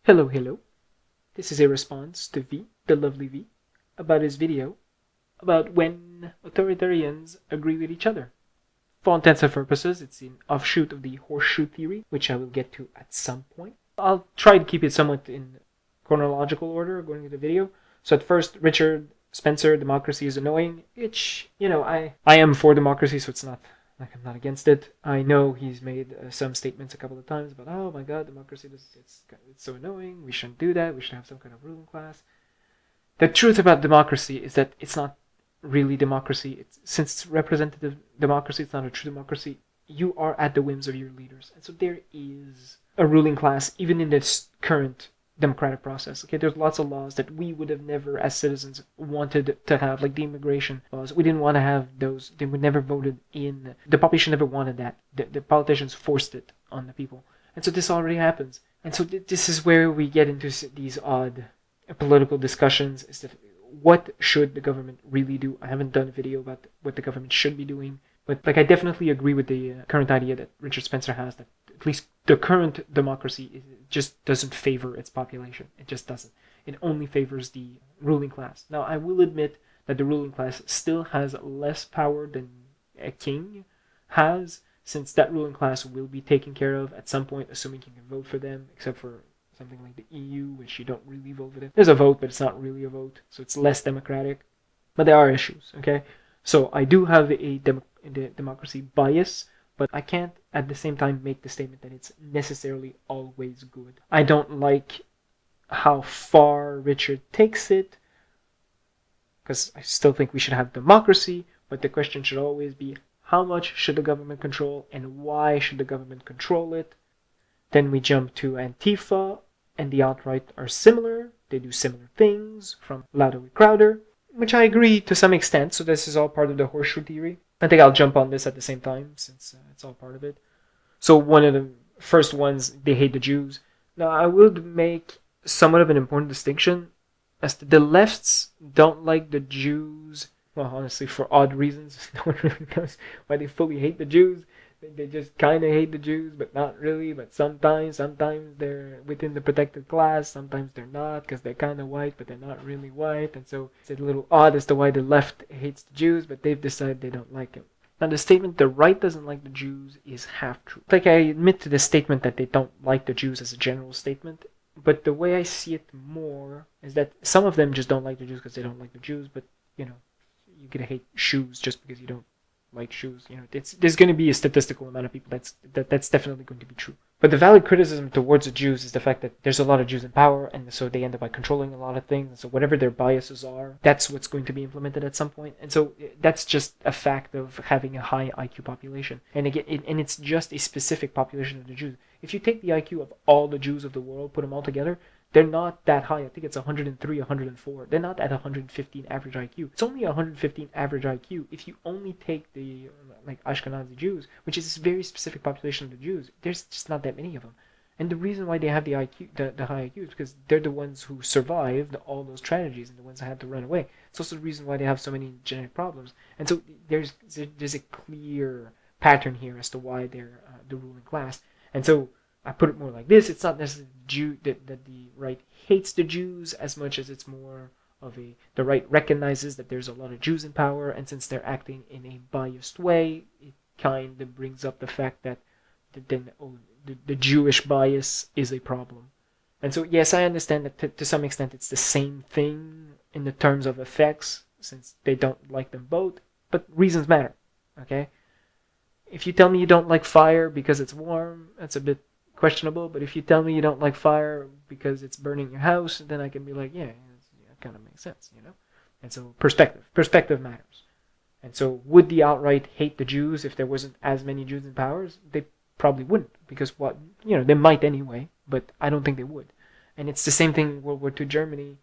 Hello, hello. This is a response to V, the lovely V, about his video about when authoritarians agree with each other. For all intents and purposes, it's an offshoot of the horseshoe theory, which I will get to at some point. I'll try to keep it somewhat in chronological order going to the video. So at first, Richard Spencer, democracy is annoying, which, I am for democracy, so it's not like I'm not against it. I know he's made some statements a couple of times about, oh my god, democracy, it's so annoying, we shouldn't do that, we should have some kind of ruling class. The truth about democracy is that it's not really democracy. Since it's representative democracy, it's not a true democracy. You are at the whims of your leaders. And so there is a ruling class, even in this current democratic process. Okay, there's lots of laws that we would have never, as citizens, wanted to have, like the immigration laws. We didn't want to have those. They were never voted in. The population never wanted that. The politicians forced it on the people. And so this already happens. And so this is where we get into these odd political discussions. Is that what should the government really do? I haven't done a video about what the government should be doing, but I definitely agree with the current idea that Richard Spencer has, that at least the current democracy just doesn't favor its population. It just doesn't. It only favors the ruling class. Now, I will admit that the ruling class still has less power than a king has, since that ruling class will be taken care of at some point, assuming you can vote for them, except for something like the EU, which you don't really vote for them. There's a vote, but it's not really a vote, so it's less democratic. But there are issues, okay? So I do have a democracy bias, but I can't at the same time make the statement that it's necessarily always good. I don't like how far Richard takes it, because I still think we should have democracy, but the question should always be, how much should the government control, and why should the government control it? Then we jump to Antifa, and the alt-right are similar. They do similar things, from Louder with Crowder, which I agree to some extent, so this is all part of the horseshoe theory. I think I'll jump on this at the same time, since it's all part of it. So one of the first ones, they hate the Jews. Now, I will make somewhat of an important distinction, as the lefts don't like the Jews, well, honestly, for odd reasons. No one really knows why they fully hate the Jews. They just kind of hate the Jews, but not really. But sometimes they're within the protected class. Sometimes they're not, because they're kind of white, but they're not really white. And so it's a little odd as to why the left hates the Jews, but they've decided they don't like them. Now, the statement the right doesn't like the Jews is half true. Like, I admit to the statement that they don't like the Jews as a general statement, but the way I see it more is that some of them just don't like the Jews because they don't like the Jews, but, you can hate shoes just because you don't like shoes. There's going to be a statistical amount of people that's definitely going to be true. But the valid criticism towards the Jews is the fact that there's a lot of Jews in power, and so they end up by controlling a lot of things. And so whatever their biases are, that's what's going to be implemented at some point. And so that's just a fact of having a high IQ population. And again, it's just a specific population of the Jews. If you take the IQ of all the Jews of the world, put them all together, they're not that high. I think it's 103, 104. They're not at 115 average IQ. It's only 115 average IQ if you only take the Ashkenazi Jews, which is a very specific population of the Jews. There's just not that many of them. And the reason why they have the IQ, the high IQ, is because they're the ones who survived all those tragedies and the ones that had to run away. It's also the reason why they have so many genetic problems. And so there's a clear pattern here as to why they're the ruling class. And so I put it more like this: it's not necessarily that the right hates the Jews as much as it's more of the right recognizes that there's a lot of Jews in power, and since they're acting in a biased way, it kind of brings up the fact that the Jewish bias is a problem. And so, yes, I understand that to some extent it's the same thing in the terms of effects, since they don't like them both, but reasons matter, okay? If you tell me you don't like fire because it's warm, that's a bit questionable. But if you tell me you don't like fire because it's burning your house, then I can be like, yeah, it kind of makes sense, And so perspective matters. And so would the outright hate the Jews if there wasn't as many Jews in power? They probably wouldn't, because they might anyway, but I don't think they would. And it's the same thing in World War II Germany.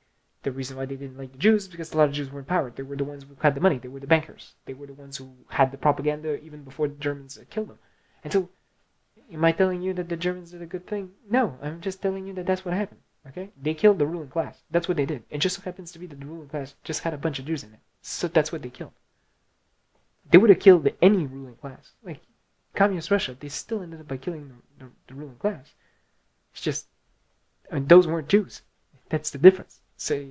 The reason why they didn't like the Jews is because a lot of Jews were in power. They were the ones who had the money. They were the bankers. They were the ones who had the propaganda even before the Germans killed them. And so, am I telling you that the Germans did a good thing? No, I'm just telling you that that's what happened. Okay? They killed the ruling class. That's what they did. It just so happens to be that the ruling class just had a bunch of Jews in it. So that's what they killed. They would have killed any ruling class. Like communist Russia, they still ended up by killing the ruling class. It's just And those weren't Jews. That's the difference. So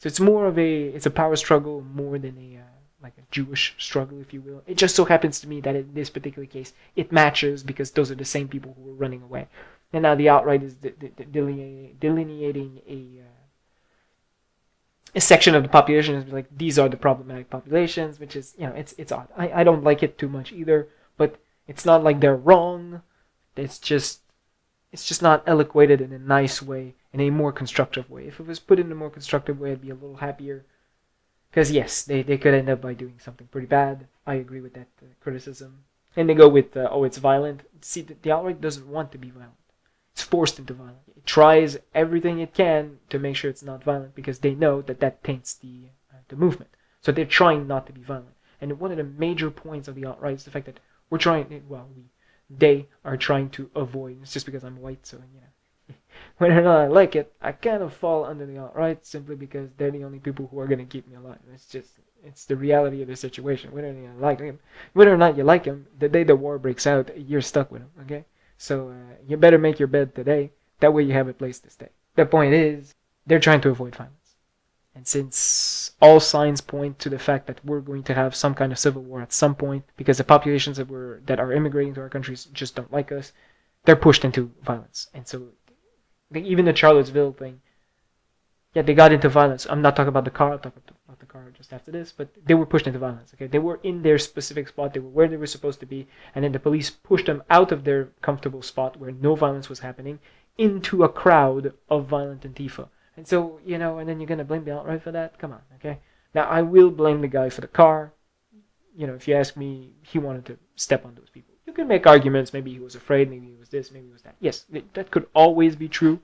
it's more of it's a power struggle more than like a Jewish struggle, if you will. It just so happens to me that in this particular case, it matches because those are the same people who were running away. And now the alt-right is delineating a section of the population is like, these are the problematic populations, which is, it's odd. I don't like it too much either, but it's not like they're wrong. It's just not eloquated in a nice way, in a more constructive way. If it was put in a more constructive way, I'd be a little happier. Because yes, they could end up by doing something pretty bad. I agree with that criticism. And they go with, it's violent. See, the alt-right doesn't want to be violent. It's forced into violence. It tries everything it can to make sure it's not violent because they know that taints the movement. So they're trying not to be violent. And one of the major points of the alt-right is the fact that they are trying to avoid. It's just because I'm white, so whether or not I like it, I kind of fall under the alt-right simply because they're the only people who are going to keep me alive. It's the reality of the situation. Whether or not you like them, the day the war breaks out, you're stuck with them. Okay. So you better make your bed today. That way you have a place to stay. The point is, they're trying to avoid violence. And since all signs point to the fact that we're going to have some kind of civil war at some point, because the populations that are immigrating to our countries just don't like us, they're pushed into violence. And so even the Charlottesville thing, they got into violence. I'm not talking about the car. I'll talk about the car just after this. But they were pushed into violence. Okay, they were in their specific spot. They were where they were supposed to be, and then the police pushed them out of their comfortable spot where no violence was happening into a crowd of violent Antifa. And so and then you're gonna blame the alt-right for that? Come on, okay? Now I will blame the guy for the car. If you ask me, he wanted to step on those people. You can make arguments. Maybe he was afraid. Maybe he was this. Maybe he was that. Yes, that could always be true.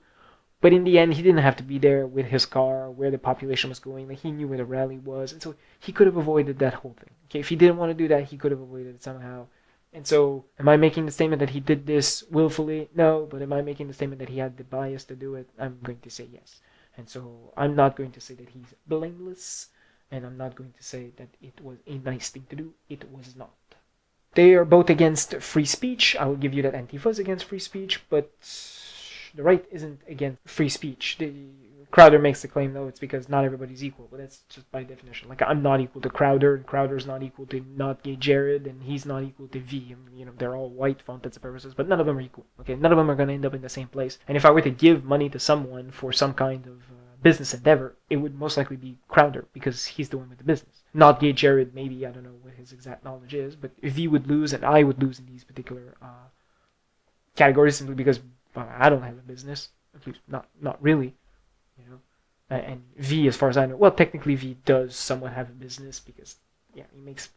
But in the end, he didn't have to be there with his car, where the population was going. Like, he knew where the rally was. And so he could have avoided that whole thing. Okay, if he didn't want to do that, he could have avoided it somehow. And so, am I making the statement that he did this willfully? No. But am I making the statement that he had the bias to do it? I'm going to say yes. And so, I'm not going to say that he's blameless. And I'm not going to say that it was a nice thing to do. It was not. They are both against free speech. I will give you that Antifa is against free speech, but the right isn't against free speech. Crowder makes the claim, though, it's because not everybody's equal, but that's just by definition. Like, I'm not equal to Crowder, and Crowder's not equal to not gay Jared, and he's not equal to V. They're all white for all intents and purposes, but none of them are equal. Okay, none of them are going to end up in the same place. And if I were to give money to someone for some kind of business endeavor, it would most likely be Crowder, because he's the one with the business. Not gay Jared, maybe, I don't know what his exact knowledge is, but V would lose, and I would lose in these particular categories simply because I don't have a business, at least not really, And V, as far as I know, well, technically V does somewhat have a business because, he makes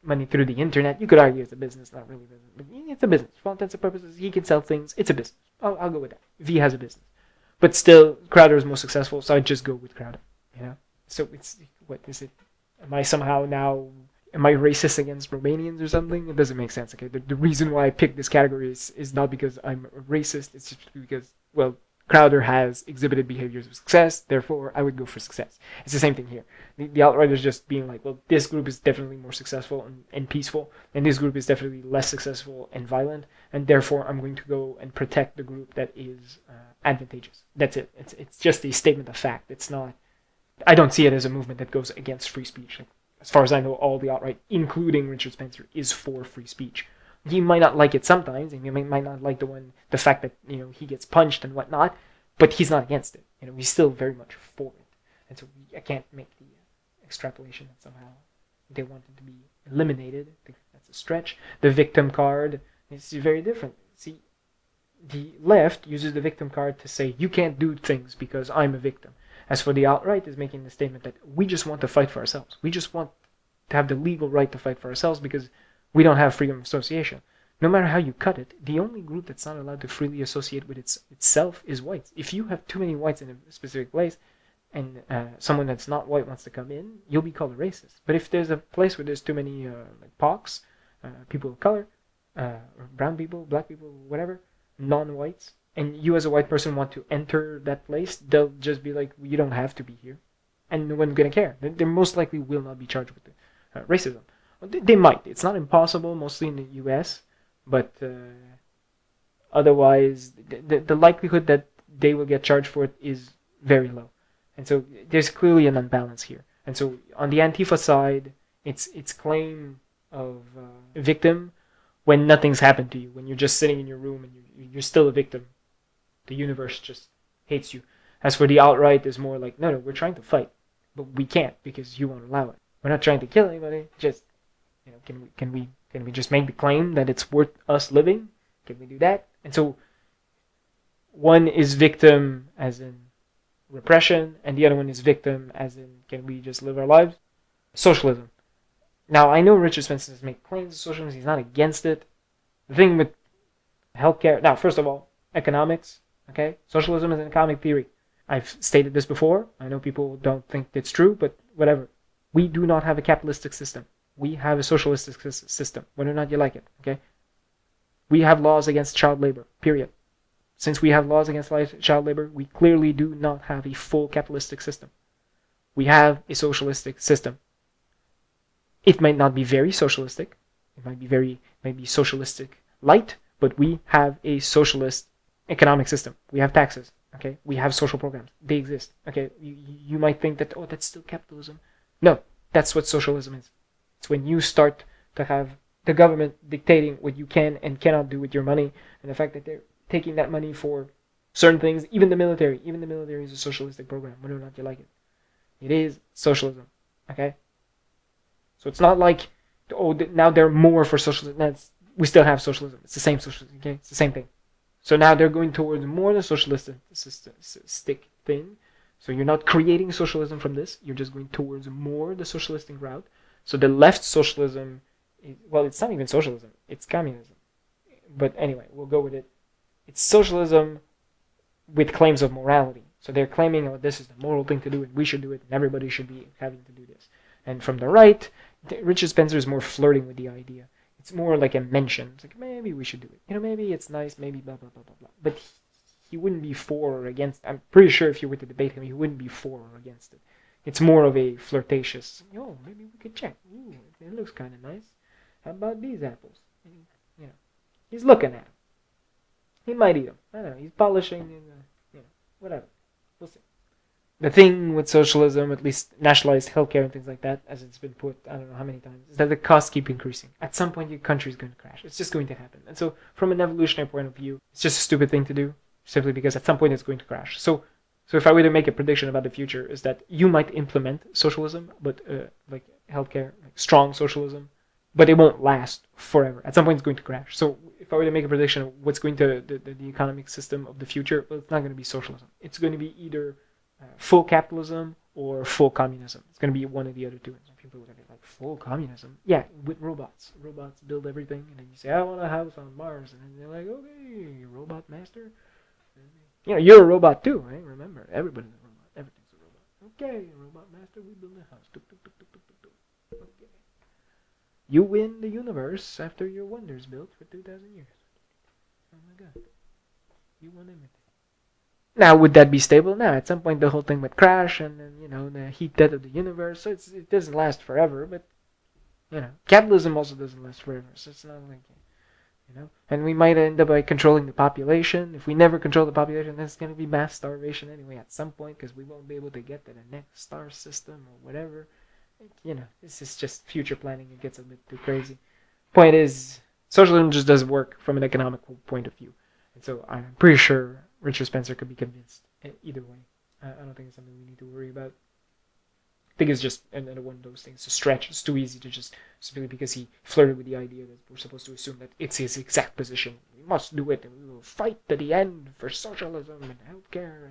money through the internet. You could argue it's a business, not really business, but it's a business. For all intents and purposes, he can sell things. It's a business. I'll go with that. V has a business, but still, Crowder is most successful, so I just go with Crowder. So it's what is it? Am I racist against Romanians or something? It doesn't make sense. Okay, the reason why I picked this category is not because I'm a racist. It's just because, Crowder has exhibited behaviors of success. Therefore, I would go for success. It's the same thing here. The alt-right is just being like, this group is definitely more successful and peaceful, and this group is definitely less successful and violent, and therefore I'm going to go and protect the group that is advantageous. That's it. It's just a statement of fact. It's not. I don't see it as a movement that goes against free speech. As far as I know, all the alt-right, including Richard Spencer, is for free speech. He might not like it sometimes, and he might not like the fact that he gets punched and whatnot, but he's not against it. He's still very much for it, and so I can't make the extrapolation that somehow they want it to be eliminated. I think that's a stretch. The victim card is very different. See, the left uses the victim card to say you can't do things because I'm a victim. As for the alt-right, is making the statement that we just want to fight for ourselves. We just want to have the legal right to fight for ourselves because we don't have freedom of association. No matter how you cut it, the only group that's not allowed to freely associate with itself is whites. If you have too many whites in a specific place, and someone that's not white wants to come in, you'll be called a racist. But if there's a place where there's too many POCs, people of color, or brown people, black people, whatever, non-whites, and you as a white person want to enter that place, they'll just be like, you don't have to be here. And no one's going to care. They most likely will not be charged with racism. They might. It's not impossible, mostly in the U.S., but otherwise, the likelihood that they will get charged for it is very low. And so there's clearly an unbalance here. And so on the Antifa side, it's claim of victim when nothing's happened to you, when you're just sitting in your room and you're still a victim. The universe just hates you. As for the alt-right, is more like, no, we're trying to fight, but we can't because you won't allow it. We're not trying to kill anybody. Just, can we just make the claim that it's worth us living? Can we do that? And so one is victim as in repression, and the other one is victim as in, can we just live our lives? Socialism. Now, I know Richard Spencer has made claims of socialism. He's not against it. The thing with healthcare... Now, first of all, economics. Okay? Socialism is an economic theory. I've stated this before. I know people don't think it's true, but whatever. We do not have a capitalistic system. We have a socialistic system, whether or not you like it. Okay? We have laws against child labor, period. Since we have laws against child labor, we clearly do not have a full capitalistic system. We have a socialistic system. It might not be very socialistic. It might be socialistic light, but we have a socialist economic system. We have taxes. Okay, we have social programs. They exist. Okay, you might think that, that's still capitalism. No, that's what socialism is. It's when you start to have the government dictating what you can and cannot do with your money, and the fact that they're taking that money for certain things. Even the military is a socialistic program, whether or not you like it. It is socialism. Okay. So it's not like, now they're more for socialism. No, we still have socialism. It's the same socialism. Okay, it's the same thing. So now they're going towards more the socialistic thing. So you're not creating socialism from this. You're just going towards more the socialistic route. So the left socialism, it's not even socialism. It's communism. But anyway, we'll go with it. It's socialism with claims of morality. So they're claiming, this is the moral thing to do, and we should do it, and everybody should be having to do this. And from the right, Richard Spencer is more flirting with the idea. It's more like a mention. It's like, maybe we should do it. Maybe it's nice, maybe blah, blah, blah, blah, blah. But he wouldn't be for or against. I'm pretty sure if you were to debate him, he wouldn't be for or against it. It's more of a flirtatious, maybe we could check. Ooh, it looks kind of nice. How about these apples? And, he's looking at them. He might eat them. I don't know. He's polishing and, whatever. We'll see. The thing with socialism, at least nationalized healthcare and things like that, as it's been put, I don't know how many times, is that the costs keep increasing. At some point, your country is going to crash. It's just going to happen. And so, from an evolutionary point of view, it's just a stupid thing to do, simply because at some point it's going to crash. So if I were to make a prediction about the future, is that you might implement socialism, but like healthcare, like strong socialism, but it won't last forever. At some point, it's going to crash. So if I were to make a prediction of what's going to the economic system of the future, well, it's not going to be socialism. It's going to be either full capitalism or full communism. It's going to be one of the other two. And some people are going to be like, full communism? Yeah, with robots. Robots build everything, and then you say, I want a house on Mars, and then they're like, okay, robot master. You're a robot too, right? Remember, everybody's a robot. Everything's a robot. Okay, robot master, we build a house. Okay. You win the universe after your wonders built for 2,000 years. Oh my god. You won everything. Now, would that be stable? No, at some point the whole thing would crash, and then, the heat death of the universe. So it doesn't last forever, but, capitalism also doesn't last forever. So it's not like, and we might end up by controlling the population. If we never control the population, then it's going to be mass starvation anyway at some point, because we won't be able to get to the next star system or whatever. This is just future planning. It gets a bit too crazy. Point is, socialism just doesn't work from an economic point of view. And so I'm pretty sure Richard Spencer could be convinced either way. I don't think it's something we need to worry about. I think it's just another one of those things to stretch. It's too easy to just, simply because he flirted with the idea that we're supposed to assume that it's his exact position. We must do it, and we will fight to the end for socialism and healthcare.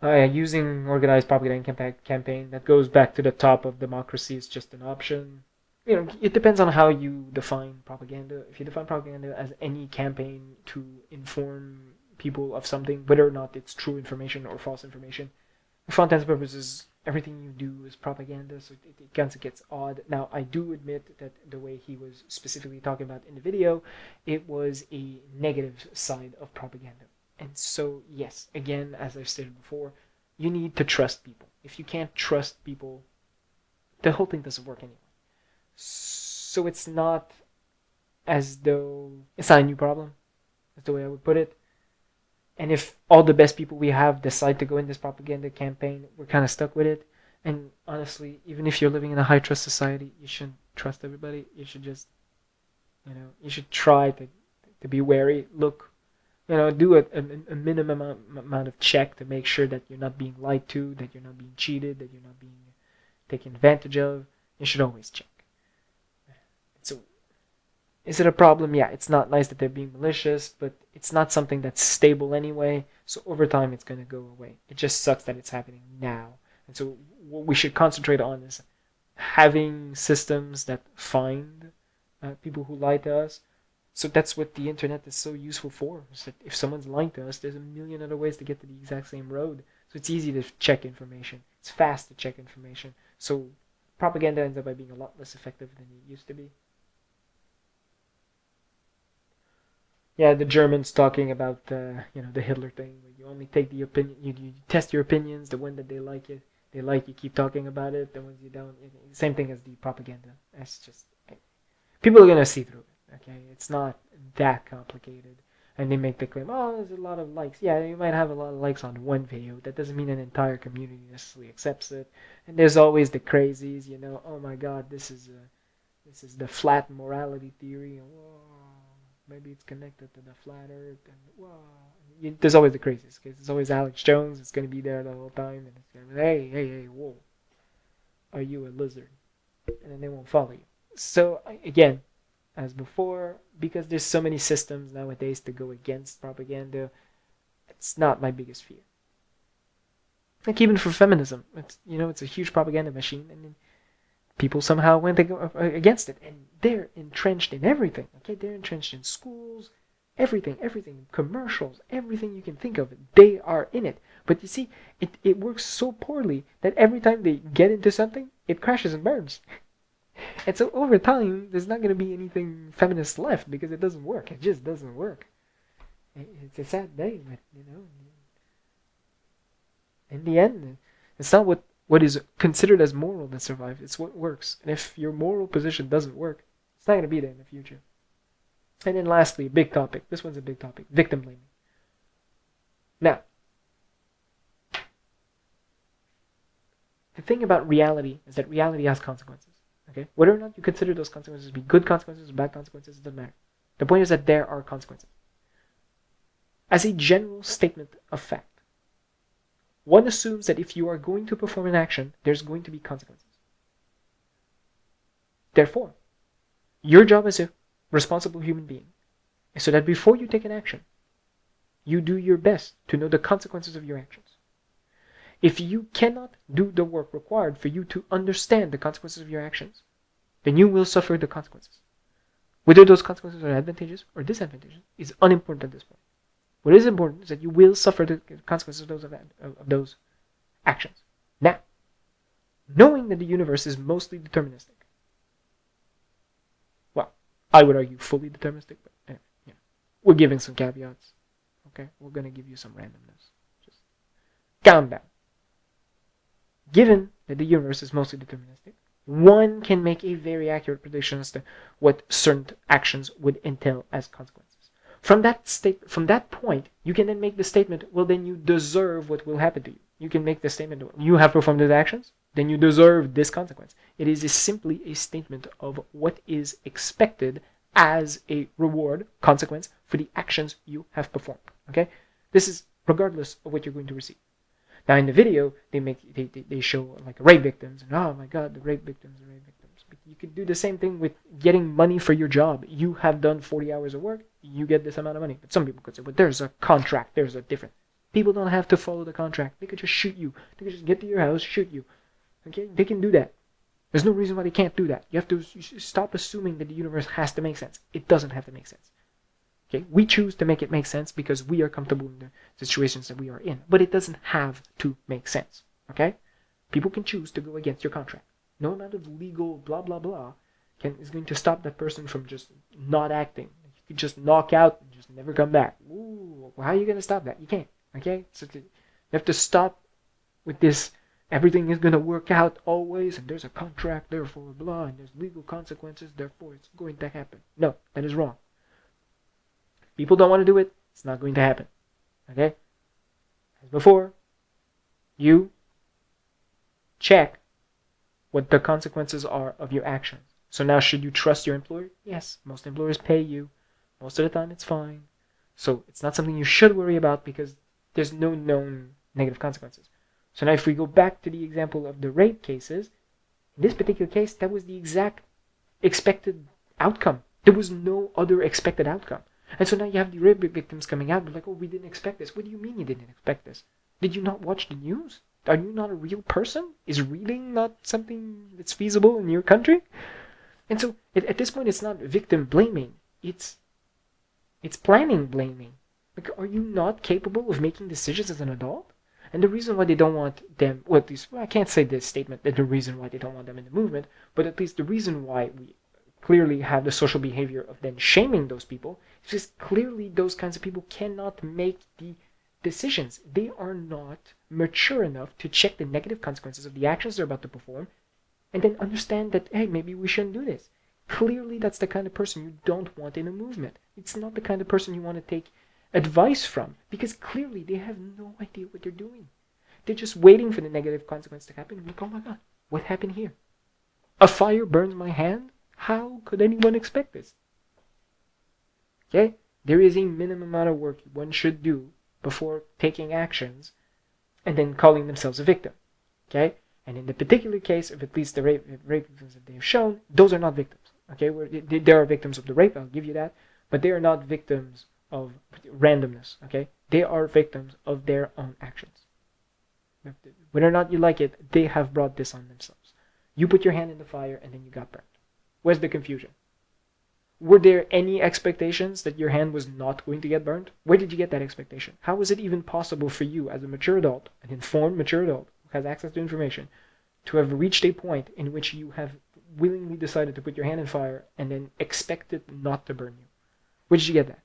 Using organized propaganda campaign, that goes back to the top of democracy is just an option. It depends on how you define propaganda. If you define propaganda as any campaign to inform people of something, whether or not it's true information or false information, for all intents and purposes, everything you do is propaganda, so it kind of gets odd. Now, I do admit that the way he was specifically talking about in the video, it was a negative side of propaganda. And so, yes, again, as I've stated before, you need to trust people. If you can't trust people, the whole thing doesn't work anyway. So it's not as though it's not a new problem. That's the way I would put it. And if all the best people we have decide to go in this propaganda campaign, we're kind of stuck with it. And honestly, even if you're living in a high trust society, you shouldn't trust everybody. You should just, you should try to be wary. Look, do a minimum amount of check to make sure that you're not being lied to, that you're not being cheated, that you're not being taken advantage of. You should always check. So, is it a problem? Yeah, it's not nice that they're being malicious, but it's not something that's stable anyway. So over time, it's going to go away. It just sucks that it's happening now. And so what we should concentrate on is having systems that find people who lie to us. So that's what the internet is so useful for. Is that if someone's lying to us, there's a million other ways to get to the exact same road. So it's easy to check information. It's fast to check information. So propaganda ends up by being a lot less effective than it used to be. Yeah, the Germans talking about the Hitler thing. Where you only take the opinion, you test your opinions. The one that they like you keep talking about it. The ones you don't, same thing as the propaganda. That's just people are gonna see through it. Okay, it's not that complicated. And they make the claim, oh, there's a lot of likes. Yeah, you might have a lot of likes on one video. That doesn't mean an entire community necessarily accepts it. And there's always the crazies. Oh my God, this is the flat morality theory. Whoa, maybe it's connected to the flat Earth. And whoa, there's always the crazies. Because there's always Alex Jones. It's gonna be there the whole time, and it's gonna be, hey, whoa, are you a lizard? And then they won't follow you. So again, as before, because there's so many systems nowadays to go against propaganda, it's not my biggest fear. Like even for feminism, it's a huge propaganda machine, and people somehow went against it, and they're entrenched in everything. Okay, they're entrenched in schools, everything, commercials, everything you can think of. They are in it. But you see, it works so poorly that every time they get into something, it crashes and burns. And so over time, there's not going to be anything feminist left because it doesn't work. It just doesn't work. It's a sad day, but in the end, it's not what is considered as moral that survives. It's what works. And if your moral position doesn't work, it's not going to be there in the future. And then lastly, a big topic. This one's a big topic. Victim blaming. Now, the thing about reality is that reality has consequences. Okay? Whether or not you consider those consequences to be good consequences or bad consequences, it doesn't matter. The point is that there are consequences. As a general statement of fact, one assumes that if you are going to perform an action, there's going to be consequences. Therefore, your job as a responsible human being is so that before you take an action, you do your best to know the consequences of your actions. If you cannot do the work required for you to understand the consequences of your actions, then you will suffer the consequences. Whether those consequences are advantageous or disadvantageous is unimportant at this point. What is important is that you will suffer the consequences of those actions. Now, knowing that the universe is mostly deterministic, well, I would argue fully deterministic, but we're giving some caveats. Okay, we're going to give you some randomness. Just calm down. Given that the universe is mostly deterministic, one can make a very accurate prediction as to what certain actions would entail as consequences. From that point, you can then make the statement, well, then you deserve what will happen to you. You can make the statement, you have performed these actions, then you deserve this consequence. It is simply a statement of what is expected as a reward, consequence, for the actions you have performed. Okay? This is regardless of what you're going to receive. Now in the video, they show like rape victims, and oh my God, the rape victims. But you could do the same thing with getting money for your job. You have done 40 hours of work, you get this amount of money. But some people could say, well, there's a contract, there's a difference. People don't have to follow the contract. They could just shoot you. They could just get to your house, shoot you. Okay, they can do that. There's no reason why they can't do that. You stop assuming that the universe has to make sense. It doesn't have to make sense. Okay, we choose to make it make sense because we are comfortable in the situations that we are in. But it doesn't have to make sense. Okay? People can choose to go against your contract. No amount of legal blah blah blah is going to stop that person from just not acting. You could just knock out and just never come back. Ooh, well, how are you going to stop that? You can't. Okay? So you have to stop with this. Everything is going to work out always, and there's a contract, therefore blah, and there's legal consequences, therefore it's going to happen. No, that is wrong. People don't want to do it, it's not going to happen. Okay? As before, you check what the consequences are of your actions. So now, should you trust your employer? Yes, most employers pay you. Most of the time, it's fine. So it's not something you should worry about because there's no known negative consequences. So now if we go back to the example of the rape cases, in this particular case, that was the exact expected outcome. There was no other expected outcome. And so now you have the rape victims coming out, but like, oh, we didn't expect this. What do you mean you didn't expect this? Did you not watch the news? Are you not a real person? Is reading not something that's feasible in your country? And so at this point, it's not victim blaming. It's planning blaming. Like, are you not capable of making decisions as an adult? And the reason why they don't want them, well, at least, well, I can't say this statement that the reason why they don't want them in the movement, but at least the reason why we clearly have the social behavior of then shaming those people is because clearly those kinds of people cannot make the decisions. They are not mature enough to check the negative consequences of the actions they're about to perform and then understand that, hey, maybe we shouldn't do this. Clearly, that's the kind of person you don't want in a movement. It's not the kind of person you want to take advice from because clearly they have no idea what they're doing. They're just waiting for the negative consequence to happen. Like, oh my God, what happened here? A fire burns my hand? How could anyone expect this? Okay? There is a minimum amount of work one should do before taking actions and then calling themselves a victim. Okay? And in the particular case of at least the rape victims that they have shown, those are not victims. Okay? They are victims of the rape, I'll give you that, but they are not victims of randomness. Okay? They are victims of their own actions. Whether or not you like it, they have brought this on themselves. You put your hand in the fire and then you got burned. Where's the confusion? Were there any expectations that your hand was not going to get burned? Where did you get that expectation? How was it even possible for you as a mature adult, an informed mature adult who has access to information, to have reached a point in which you have willingly decided to put your hand in fire and then expect it not to burn you? Where did you get that?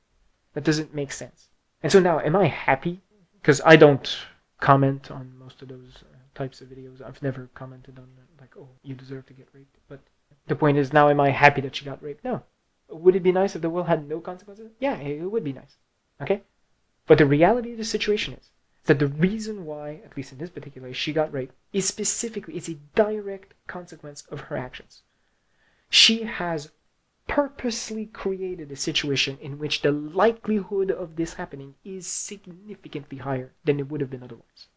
That doesn't make sense. And so now, am I happy? Because I don't comment on most of those types of videos. I've never commented on like, oh, you deserve to get raped. But the point is, now am I happy that she got raped? No. Would it be nice if the world had no consequences? Yeah, it would be nice. Okay? But the reality of the situation is that the reason why, at least in this particular case, she got raped is specifically, it's a direct consequence of her actions. She has purposely created a situation in which the likelihood of this happening is significantly higher than it would have been otherwise.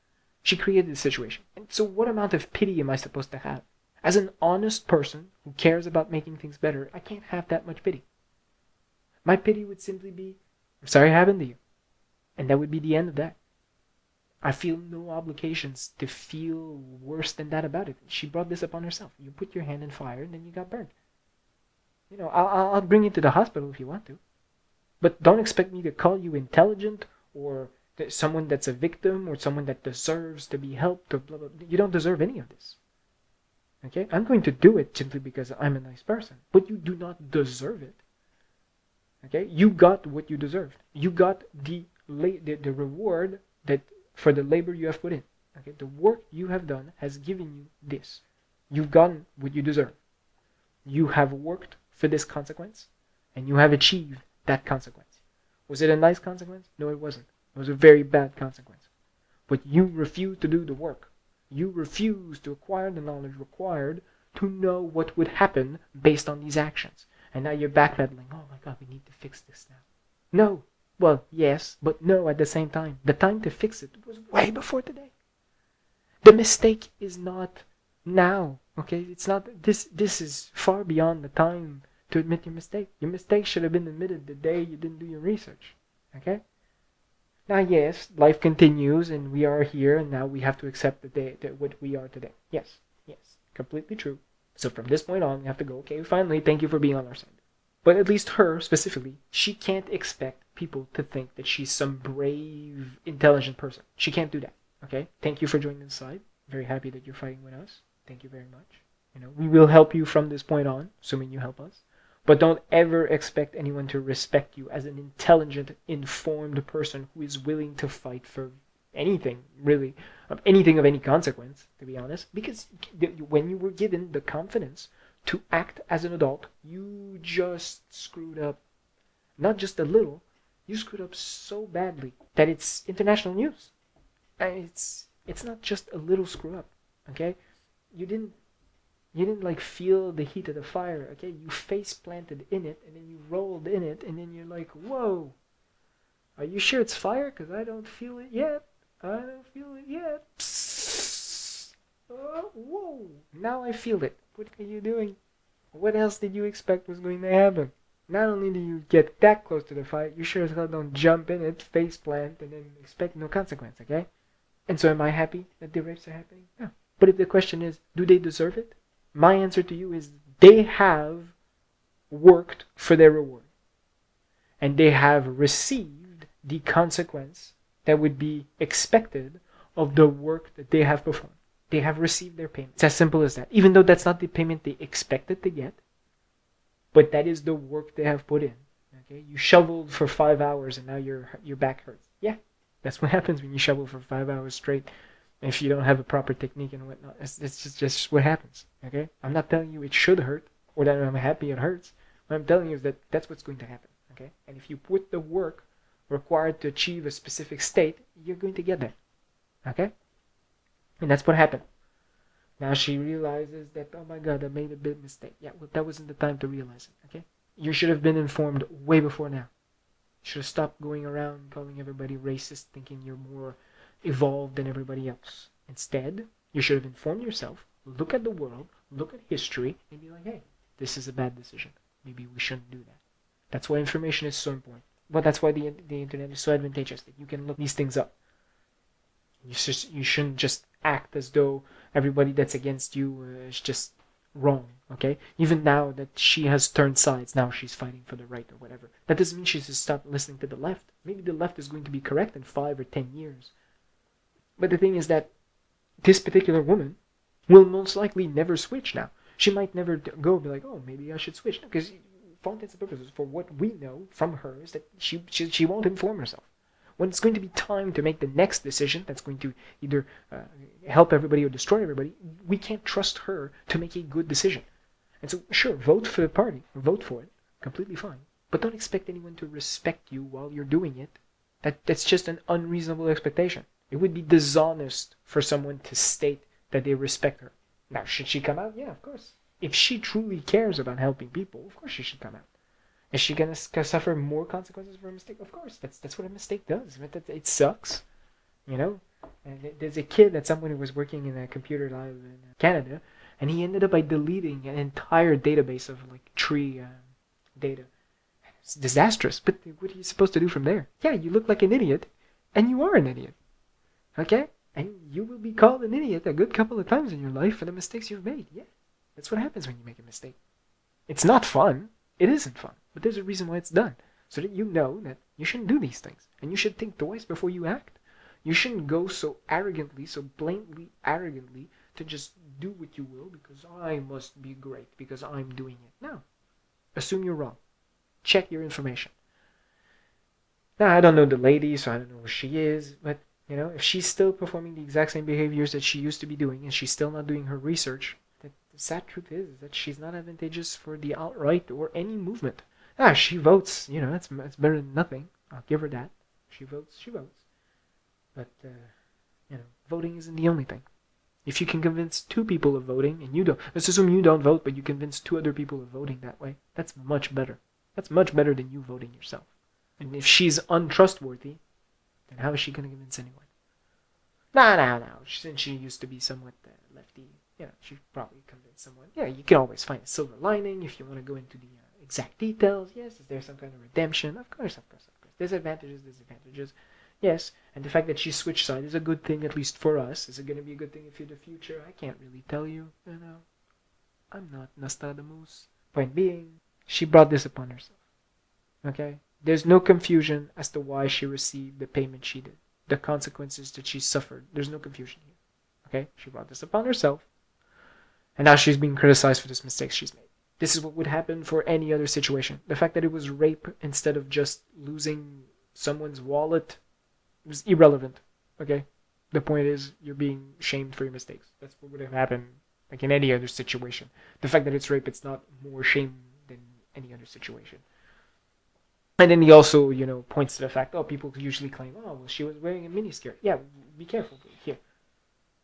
She created the situation. And so what amount of pity am I supposed to have? As an honest person who cares about making things better, I can't have that much pity. My pity would simply be, I'm sorry it happened to you. And that would be the end of that. I feel no obligations to feel worse than that about it. She brought this upon herself. You put your hand in fire and then you got burned. You know, I'll bring you to the hospital if you want to. But don't expect me to call you intelligent or someone that's a victim or someone that deserves to be helped or blah, blah, blah. You don't deserve any of this. Okay? I'm going to do it simply because I'm a nice person. But you do not deserve it. Okay? You got what you deserved. You got the reward that for the labor you have put in. Okay? The work you have done has given you this. You've gotten what you deserve. You have worked for this consequence, and you have achieved that consequence. Was it a nice consequence? No, it wasn't. It was a very bad consequence. But you refused to do the work. You refused to acquire the knowledge required to know what would happen based on these actions. And now you're backpedaling. Oh my God, we need to fix this now. No. Well, yes, but no at the same time. The time to fix it was way before today. The mistake is not now. Okay? It's not, this is far beyond the time to admit your mistake. Your mistake should have been admitted the day you didn't do your research. Okay? Now, yes, life continues and we are here and now we have to accept what we are today. Yes, completely true. So from this point on, we have to go, okay, finally, thank you for being on our side. But at least her, specifically, she can't expect people to think that she's some brave, intelligent person. She can't do that, okay? Thank you for joining the side. Very happy that you're fighting with us. Thank you very much. You know, we will help you from this point on, assuming you help us. But don't ever expect anyone to respect you as an intelligent, informed person who is willing to fight for anything, really, of anything of any consequence, to be honest. Because when you were given the confidence to act as an adult, you just screwed up. Not just a little, You screwed up so badly that it's international news. And it's not just a little screw up, okay? You didn't like feel the heat of the fire, okay? You face planted in it, and then you rolled in it, and then you're like, whoa, are you sure it's fire? Because I don't feel it yet. I don't feel it yet. Psst. Oh, whoa, now I feel it. What are you doing? What else did you expect was going to happen? Not only do you get that close to the fire, you sure as hell don't jump in it, face plant, and then expect no consequence, okay? And so am I happy that the rapes are happening? No. But if the question is, do they deserve it? My answer to you is they have worked for their reward. And they have received the consequence that would be expected of the work that they have performed. They have received their payment. It's as simple as that. Even though that's not the payment they expected to get, but that is the work they have put in. Okay, you shoveled for 5 hours and now your back hurts. Yeah, that's what happens when you shovel for 5 hours straight. If you don't have a proper technique and whatnot, it's just what happens. Okay, I'm not telling you it should hurt or that I'm happy it hurts. What I'm telling you is that that's what's going to happen. Okay, and if you put the work required to achieve a specific state, you're going to get there. Okay, and that's what happened. Now she realizes that, oh my god, I made a big mistake. Yeah, well, that wasn't the time to realize it, okay? You should have been informed way before now. You should have stopped going around calling everybody racist, thinking you're more evolved than everybody else. Instead, you should have informed yourself, look at the world, look at history, and be like, hey, this is a bad decision. Maybe we shouldn't do that. That's why information is so important. But that's why the internet is so advantageous, that you can look these things up. You shouldn't just act as though everybody that's against you is just wrong, okay? Even now that she has turned sides, now she's fighting for the right or whatever. That doesn't mean she should stop listening to the left. Maybe the left is going to be correct in 5 or 10 years. But the thing is that this particular woman will most likely never switch now. She might never go and be like, oh, maybe I should switch. Because for all intents and purposes, for what we know from her is that she won't inform herself. When it's going to be time to make the next decision that's going to either help everybody or destroy everybody, we can't trust her to make a good decision. And so, sure, vote for the party, or vote for it, completely fine. But don't expect anyone to respect you while you're doing it. That's just an unreasonable expectation. It would be dishonest for someone to state that they respect her. Now, should she come out? Yeah, of course. If she truly cares about helping people, of course she should come out. Is she gonna suffer more consequences for a mistake? Of course, that's what a mistake does. It sucks, you know. And there's a kid that someone who was working in a computer lab in Canada, and he ended up by deleting an entire database of like tree data. It's disastrous. But what are you supposed to do from there? Yeah, you look like an idiot, and you are an idiot. Okay, and you will be called an idiot a good couple of times in your life for the mistakes you've made. Yeah, that's what happens when you make a mistake. It's not fun. It isn't fun, but there's a reason why it's done, so that you know that you shouldn't do these things, and you should think twice before you act. You shouldn't go so arrogantly, so blatantly arrogantly to just do what you will because I must be great, because I'm doing it. No. Assume you're wrong. Check your information. Now, I don't know the lady, so I don't know where she is, but, you know, if she's still performing the exact same behaviors that she used to be doing, and she's still not doing her research, the sad truth is that she's not advantageous for the alt-right or any movement. She votes, you know, it's better than nothing. I'll give her that. She votes. But, you know, voting isn't the only thing. If you can convince 2 people of voting, and you don't, let's assume you don't vote, but you convince 2 other people of voting that way, that's much better. That's much better than you voting yourself. And if she's untrustworthy, then how is she going to convince anyone? No. Since she used to be somewhat lefty, you know, she probably convinced someone. Yeah, you can always find a silver lining if you want to go into the exact details. Yes, is there some kind of redemption? Of course. Disadvantages. Yes, and the fact that she switched side is a good thing, at least for us. Is it going to be a good thing for the future? I can't really tell you, you know. I'm not Nostradamus. Point being, she brought this upon herself. Okay? There's no confusion as to why she received the payment she did. The consequences that she suffered. There's no confusion here. Okay? She brought this upon herself. And now she's being criticized for this mistake she's made. This is what would happen for any other situation. The fact that it was rape instead of just losing someone's wallet was irrelevant. Okay? The point is, you're being shamed for your mistakes. That's what would have happened like in any other situation. The fact that it's rape, it's not more shame than any other situation. And then he also, points to the fact, people usually claim, well, she was wearing a miniskirt. Yeah, be careful here.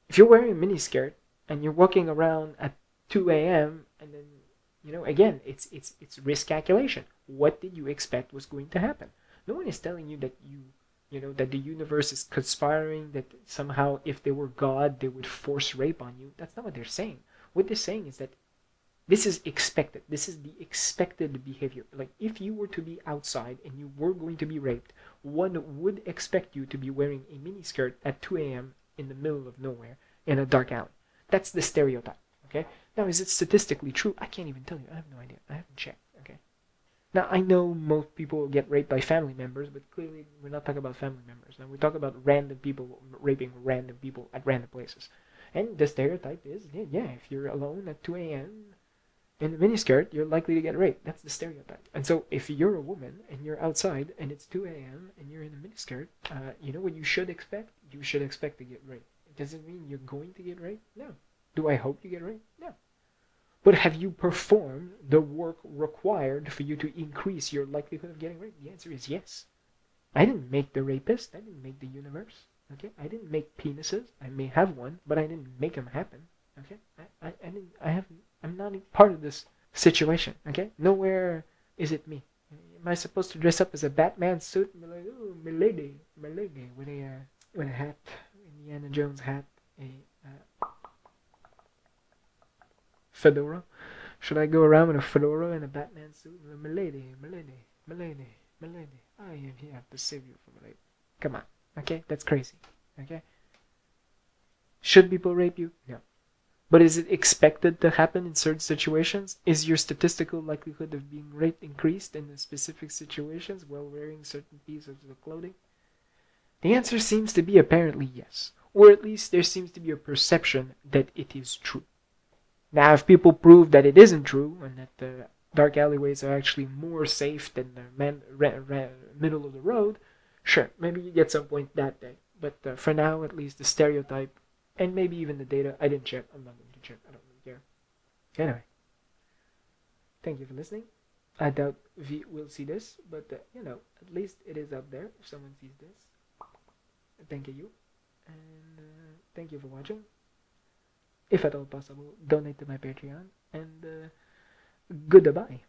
If you're wearing a miniskirt and you're walking around at 2 a.m. and then, again, it's risk calculation. What did you expect was going to happen? No one is telling you that that the universe is conspiring, that somehow if they were God, they would force rape on you. That's not what they're saying. What they're saying is that this is expected. This is the expected behavior. Like if you were to be outside and you were going to be raped, one would expect you to be wearing a miniskirt at 2 a.m. in the middle of nowhere in a dark alley. That's the stereotype. Okay. Now, is it statistically true? I can't even tell you. I have no idea. I haven't checked. Okay. Now, I know most people get raped by family members, but clearly we're not talking about family members. Now, we're talking about random people raping random people at random places. And the stereotype is, yeah, if you're alone at 2 a.m. in a miniskirt, you're likely to get raped. That's the stereotype. And so if you're a woman and you're outside and it's 2 a.m. and you're in a miniskirt, you know what you should expect? You should expect to get raped. Does it mean you're going to get raped? No. Do I hope you get raped? No. But have you performed the work required for you to increase your likelihood of getting raped? The answer is yes. I didn't make the rapist. I didn't make the universe. Okay? I didn't make penises. I may have one, but I didn't make them happen. Okay? I'm not part of this situation. Okay? Nowhere is it me. Am I supposed to dress up as a Batman suit and be like, oh, milady, with a hat, Indiana Jones hat, a fedora? Should I go around with a fedora and a Batman suit? Milady, I am here to save you from rape. Come on, okay? That's crazy, okay? Should people rape you? No. But is it expected to happen in certain situations? Is your statistical likelihood of being raped increased in specific situations while wearing certain pieces of clothing? The answer seems to be apparently yes. Or at least there seems to be a perception that it is true. Now, if people prove that it isn't true and that the dark alleyways are actually more safe than the middle of the road, sure, maybe you get some point that day. But for now, at least the stereotype and maybe even the data, I didn't check. I'm not going to check. I don't really care. Anyway, thank you for listening. I doubt V will see this, but at least it is out there if someone sees this. Thank you. And thank you for watching. If at all possible, donate to my Patreon. And goodbye.